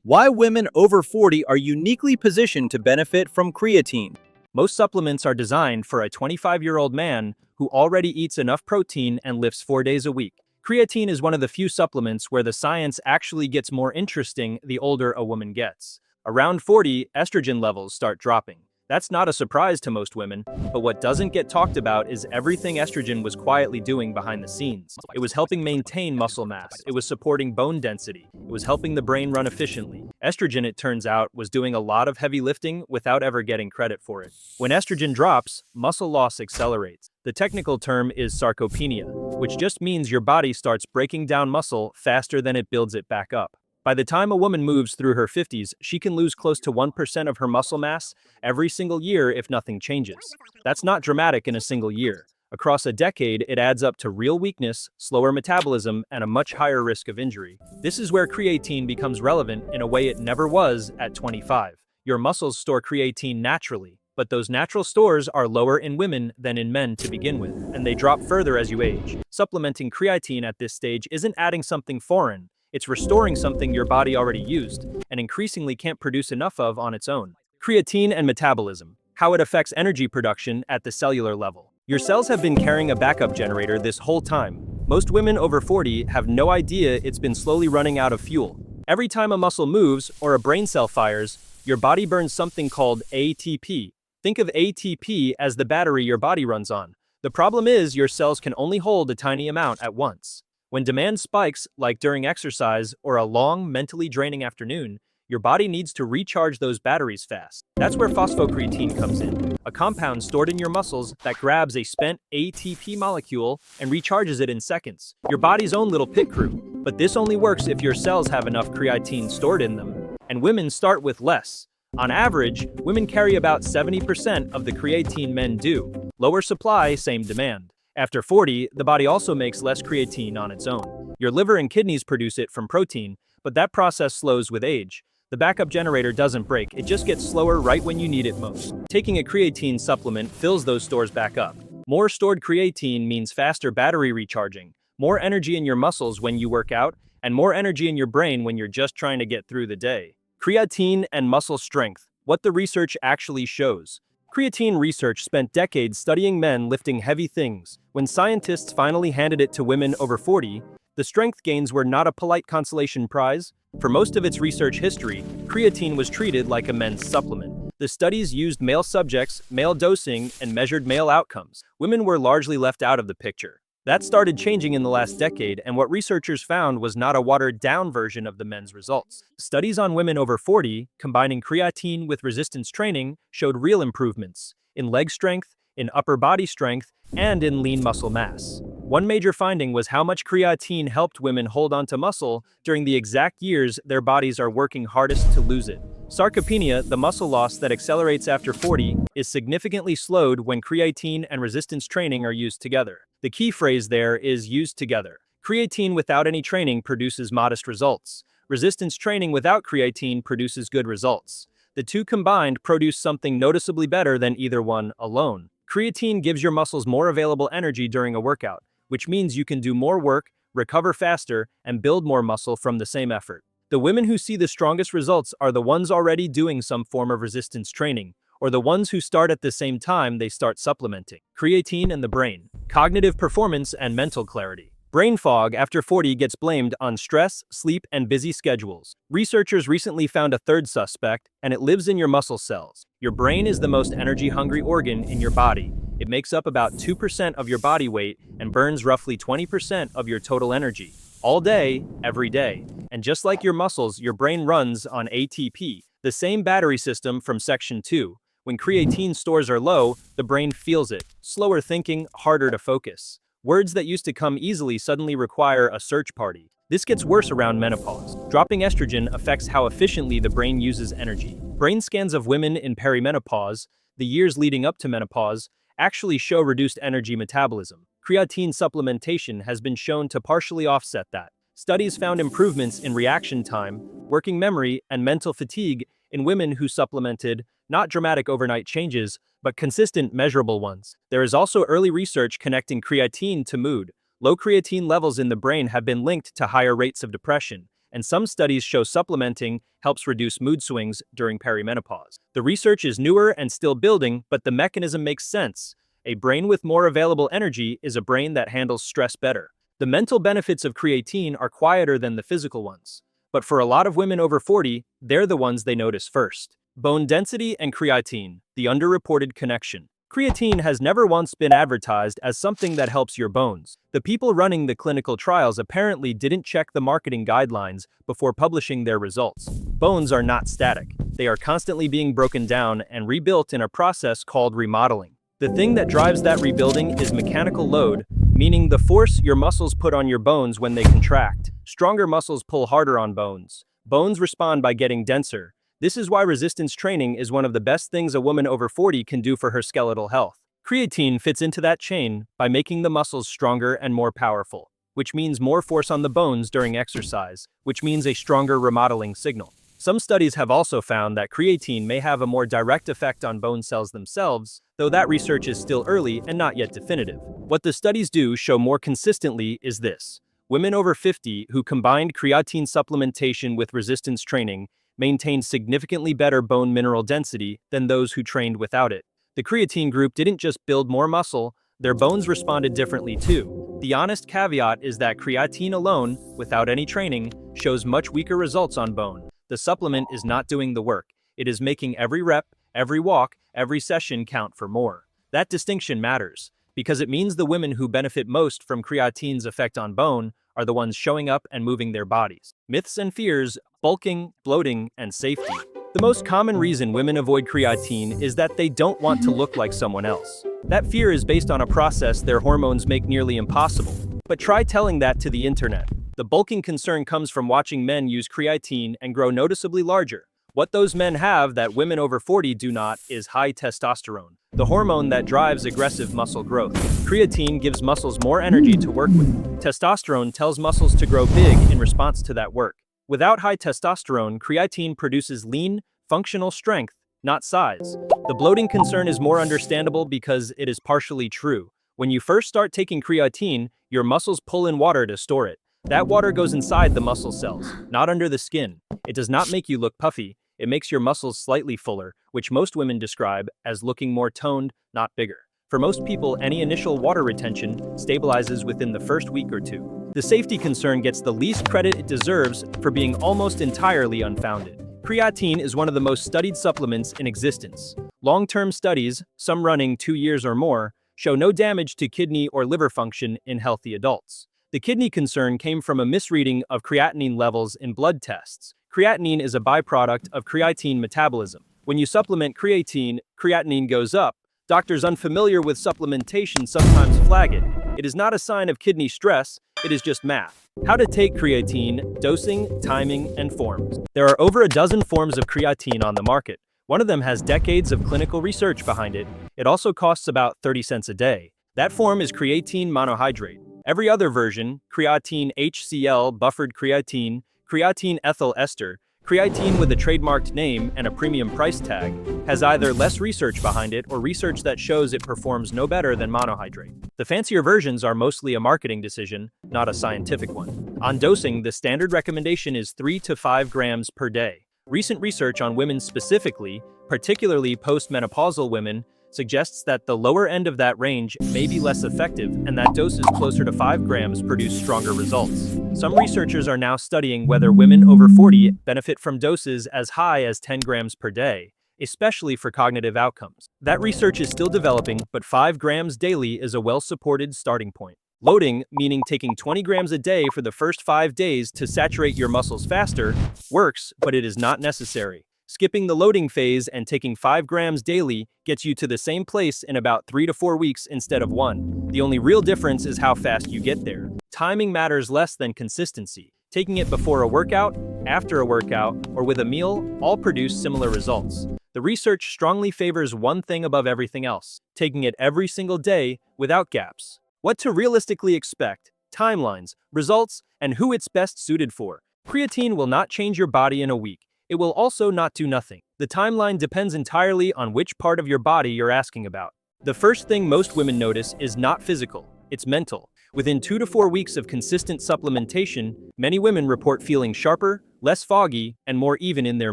Why women over 40 are uniquely positioned to benefit from creatine. Most supplements are designed for a 25-year-old man who already eats enough protein and lifts 4 days a week. Creatine is one of the few supplements where the science actually gets more interesting the older a woman gets. Around 40, estrogen levels start dropping. That's not a surprise to most women, but what doesn't get talked about is everything estrogen was quietly doing behind the scenes. It was helping maintain muscle mass, it was supporting bone density, it was helping the brain run efficiently. Estrogen, it turns out, was doing a lot of heavy lifting without ever getting credit for it. When estrogen drops, muscle loss accelerates. The technical term is sarcopenia, which just means your body starts breaking down muscle faster than it builds it back up. By the time a woman moves through her 50s, she can lose close to 1% of her muscle mass every single year if nothing changes. That's not dramatic in a single year. Across a decade, it adds up to real weakness, slower metabolism, and a much higher risk of injury. This is where creatine becomes relevant in a way it never was at 25. Your muscles store creatine naturally, but those natural stores are lower in women than in men to begin with, and they drop further as you age. Supplementing creatine at this stage isn't adding something foreign. It's restoring something your body already used, and increasingly can't produce enough of on its own. Creatine and metabolism. How it affects energy production at the cellular level. Your cells have been carrying a backup generator this whole time. Most women over 40 have no idea it's been slowly running out of fuel. Every time a muscle moves or a brain cell fires, your body burns something called ATP. Think of ATP as the battery your body runs on. The problem is your cells can only hold a tiny amount at once. When demand spikes, like during exercise or a long, mentally draining afternoon, your body needs to recharge those batteries fast. That's where phosphocreatine comes in, a compound stored in your muscles that grabs a spent ATP molecule and recharges it in seconds. Your body's own little pit crew. But this only works if your cells have enough creatine stored in them, and women start with less. On average, women carry about 70% of the creatine men do. Lower supply, same demand. After 40, the body also makes less creatine on its own. Your liver and kidneys produce it from protein, but that process slows with age. The backup generator doesn't break, it just gets slower right when you need it most. Taking a creatine supplement fills those stores back up. More stored creatine means faster battery recharging, more energy in your muscles when you work out, and more energy in your brain when you're just trying to get through the day. Creatine and muscle strength. What the research actually shows. Creatine research spent decades studying men lifting heavy things. When scientists finally handed it to women over 40, the strength gains were not a polite consolation prize. For most of its research history, creatine was treated like a men's supplement. The studies used male subjects, male dosing, and measured male outcomes. Women were largely left out of the picture. That started changing in the last decade, and what researchers found was not a watered-down version of the men's results. Studies on women over 40, combining creatine with resistance training, showed real improvements in leg strength, in upper body strength, and in lean muscle mass. One major finding was how much creatine helped women hold onto muscle during the exact years their bodies are working hardest to lose it. Sarcopenia, the muscle loss that accelerates after 40, is significantly slowed when creatine and resistance training are used together. The key phrase there is used together. Creatine without any training produces modest results. Resistance training without creatine produces good results. The two combined produce something noticeably better than either one alone. Creatine gives your muscles more available energy during a workout, which means you can do more work, recover faster, and build more muscle from the same effort. The women who see the strongest results are the ones already doing some form of resistance training, or the ones who start at the same time they start supplementing. Creatine and the brain. Cognitive performance and mental clarity. Brain fog after 40 gets blamed on stress, sleep, and busy schedules. Researchers recently found a third suspect, and it lives in your muscle cells. Your brain is the most energy-hungry organ in your body. It makes up about 2% of your body weight and burns roughly 20% of your total energy. All day, every day. And just like your muscles, your brain runs on ATP, the same battery system from Section 2. When creatine stores are low, the brain feels it. Slower thinking, harder to focus. Words that used to come easily suddenly require a search party. This gets worse around menopause. Dropping estrogen affects how efficiently the brain uses energy. Brain scans of women in perimenopause, the years leading up to menopause, actually show reduced energy metabolism. Creatine supplementation has been shown to partially offset that. Studies found improvements in reaction time, working memory, and mental fatigue in women who supplemented, not dramatic overnight changes, but consistent, measurable ones. There is also early research connecting creatine to mood. Low creatine levels in the brain have been linked to higher rates of depression, and some studies show supplementing helps reduce mood swings during perimenopause. The research is newer and still building, but the mechanism makes sense. A brain with more available energy is a brain that handles stress better. The mental benefits of creatine are quieter than the physical ones. But for a lot of women over 40, they're the ones they notice first. Bone density and creatine, the underreported connection. Creatine has never once been advertised as something that helps your bones. The people running the clinical trials apparently didn't check the marketing guidelines before publishing their results. Bones are not static. They are constantly being broken down and rebuilt in a process called remodeling. The thing that drives that rebuilding is mechanical load, meaning the force your muscles put on your bones when they contract. Stronger muscles pull harder on bones. Bones respond by getting denser. This is why resistance training is one of the best things a woman over 40 can do for her skeletal health. Creatine fits into that chain by making the muscles stronger and more powerful, which means more force on the bones during exercise, which means a stronger remodeling signal. Some studies have also found that creatine may have a more direct effect on bone cells themselves, though that research is still early and not yet definitive. What the studies do show more consistently is this. Women over 50 who combined creatine supplementation with resistance training maintained significantly better bone mineral density than those who trained without it. The creatine group didn't just build more muscle, their bones responded differently too. The honest caveat is that creatine alone, without any training, shows much weaker results on bone. The supplement is not doing the work. It is making every rep, every walk, every session count for more. That distinction matters, because it means the women who benefit most from creatine's effect on bone are the ones showing up and moving their bodies. Myths and fears: bulking, bloating, and safety. The most common reason women avoid creatine is that they don't want to look like someone else. That fear is based on a process their hormones make nearly impossible. But try telling that to the internet. The bulking concern comes from watching men use creatine and grow noticeably larger. What those men have that women over 40 do not is high testosterone, the hormone that drives aggressive muscle growth. Creatine gives muscles more energy to work with. Testosterone tells muscles to grow big in response to that work. Without high testosterone, creatine produces lean, functional strength, not size. The bloating concern is more understandable because it is partially true. When you first start taking creatine, your muscles pull in water to store it. That water goes inside the muscle cells, not under the skin. It does not make you look puffy. It makes your muscles slightly fuller, which most women describe as looking more toned, not bigger. For most people, any initial water retention stabilizes within the first week or two. The safety concern gets the least credit it deserves for being almost entirely unfounded. Creatine is one of the most studied supplements in existence. Long-term studies, some running 2 years or more, show no damage to kidney or liver function in healthy adults. The kidney concern came from a misreading of creatinine levels in blood tests. Creatinine is a byproduct of creatine metabolism. When you supplement creatine, creatinine goes up. Doctors unfamiliar with supplementation sometimes flag it. It is not a sign of kidney stress, it is just math. How to take creatine: dosing, timing, and forms. There are over a dozen forms of creatine on the market. One of them has decades of clinical research behind it. It also costs about 30 cents a day. That form is creatine monohydrate. Every other version, creatine HCl, buffered creatine, creatine ethyl ester, creatine with a trademarked name and a premium price tag, has either less research behind it or research that shows it performs no better than monohydrate. The fancier versions are mostly a marketing decision, not a scientific one. On dosing, the standard recommendation is 3 to 5 grams per day. Recent research on women specifically, particularly postmenopausal women, suggests that the lower end of that range may be less effective and that doses closer to 5 grams produce stronger results. Some researchers are now studying whether women over 40 benefit from doses as high as 10 grams per day, especially for cognitive outcomes. That research is still developing, but 5 grams daily is a well-supported starting point. Loading, meaning taking 20 grams a day for the first 5 days to saturate your muscles faster, works, but it is not necessary. Skipping the loading phase and taking 5 grams daily gets you to the same place in about 3 to 4 weeks instead of 1. The only real difference is how fast you get there. Timing matters less than consistency. Taking it before a workout, after a workout, or with a meal all produce similar results. The research strongly favors one thing above everything else: taking it every single day without gaps. What to realistically expect, timelines, results, and who it's best suited for. Creatine will not change your body in a week. It will also not do nothing. The timeline depends entirely on which part of your body you're asking about. The first thing most women notice is not physical, it's mental. Within 2 to 4 weeks of consistent supplementation, many women report feeling sharper, less foggy, and more even in their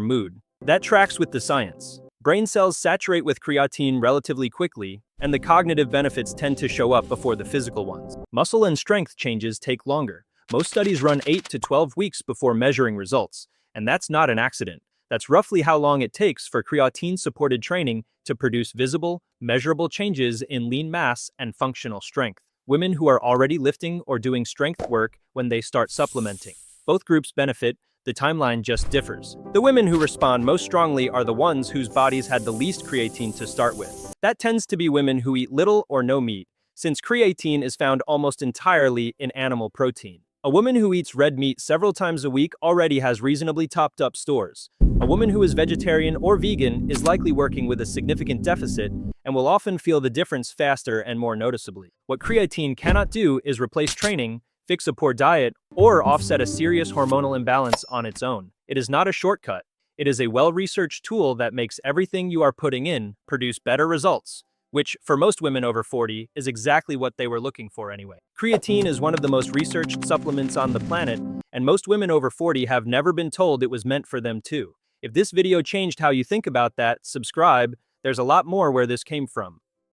mood. That tracks with the science. Brain cells saturate with creatine relatively quickly, and the cognitive benefits tend to show up before the physical ones. Muscle and strength changes take longer. Most studies run 8 to 12 weeks before measuring results, and that's not an accident. That's roughly how long it takes for creatine-supported training to produce visible, measurable changes in lean mass and functional strength. Women who are already lifting or doing strength work when they start supplementing. Both groups benefit, the timeline just differs. The women who respond most strongly are the ones whose bodies had the least creatine to start with. That tends to be women who eat little or no meat, since creatine is found almost entirely in animal protein. A woman who eats red meat several times a week already has reasonably topped up stores. A woman who is vegetarian or vegan is likely working with a significant deficit and will often feel the difference faster and more noticeably. What creatine cannot do is replace training, fix a poor diet, or offset a serious hormonal imbalance on its own. It is not a shortcut. It is a well-researched tool that makes everything you are putting in produce better results, which, for most women over 40, is exactly what they were looking for anyway. Creatine is one of the most researched supplements on the planet, and most women over 40 have never been told it was meant for them too. If this video changed how you think about that, subscribe. There's a lot more where this came from.